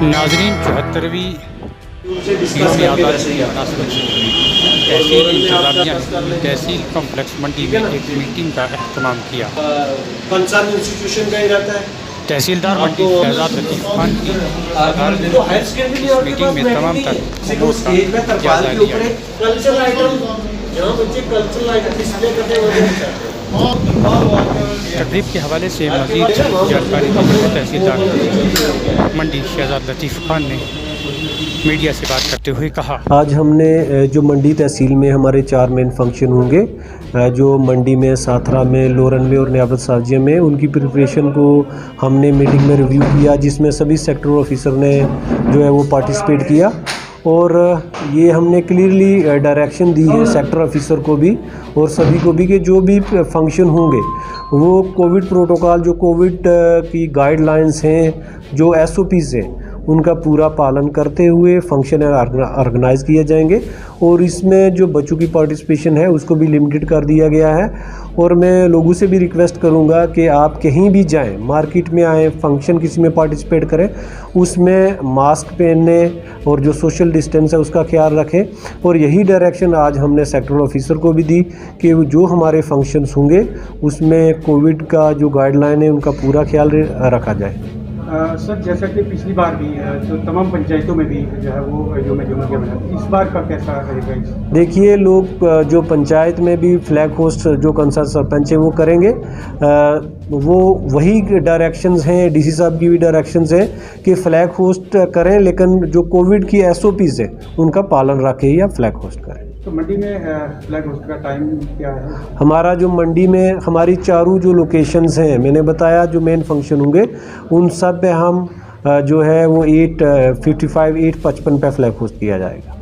नाजरीन 74वीं तहसील इंतजामिया ने तहसील कॉम्प्लेक्स मंडी में एक मीटिंग का अहतमाम किया। कंसर्न इंस्टीट्यूशन का ही रहता है। तहसीलदार मंडी शहजाद लतीफ़ खान की मीटिंग में तमाम तर जायजा लिया। कल्चरल आइटम जहाँ बच्चे कल्चरल आइटम डिस्प्ले करते हैं तकरीब के हवाले से मज़ीद जानकारी देते हुए तहसीलदार मंडी शहजाद लतीफ़ खान ने मीडिया से बात करते हुए कहा, आज हमने जो मंडी तहसील में हमारे 4 मेन फंक्शन होंगे, जो मंडी में, साथरा में, लोरन में और नियाबत साजिया में, उनकी प्रिपरेशन को हमने मीटिंग में रिव्यू किया, जिसमें सभी सेक्टर ऑफिसर ने जो है वो पार्टिसिपेट किया। और ये हमने क्लियरली डायरेक्शन दी है सेक्टर ऑफिसर को भी और सभी को भी कि जो भी फंक्शन होंगे वो कोविड प्रोटोकॉल, जो कोविड की गाइडलाइंस हैं, जो SOPs हैं, उनका पूरा पालन करते हुए फंक्शन ऑर्गेनाइज़ किए जाएंगे। और इसमें जो बच्चों की पार्टिसिपेशन है उसको भी लिमिटेड कर दिया गया है। और मैं लोगों से भी रिक्वेस्ट करूंगा कि आप कहीं भी जाएं, मार्केट में आएँ, फंक्शन किसी में पार्टिसिपेट करें, उसमें मास्क पहनने और जो सोशल डिस्टेंस है उसका ख्याल रखें। और यही डायरेक्शन आज हमने सेक्टर ऑफिसर को भी दी कि जो हमारे फंक्शंस होंगे उसमें कोविड का जो गाइडलाइन है उनका पूरा ख्याल रखा जाए। सर, जैसा कि पिछली बार भी तो तमाम पंचायतों में भी जो है वो जो बना, इस बार का कैसा रहेगा? देखिए, लोग जो पंचायत में भी फ्लैग होस्ट जो कंसर्न सरपंच है वो करेंगे, वो वही डायरेक्शंस हैं, DC साहब की भी डायरेक्शंस हैं कि फ्लैग होस्ट करें, लेकिन जो कोविड की SOPs है उनका पालन रखें या फ्लैग होस्ट करें। तो मंडी में फ्लैग होस्ट का टाइम क्या है? हमारा जो मंडी में हमारी चारों जो लोकेशंस हैं, मैंने बताया जो मेन फंक्शन होंगे उन सब पे हम जो है वो 8:55 8:55 पे फ्लैग होस्ट किया जाएगा।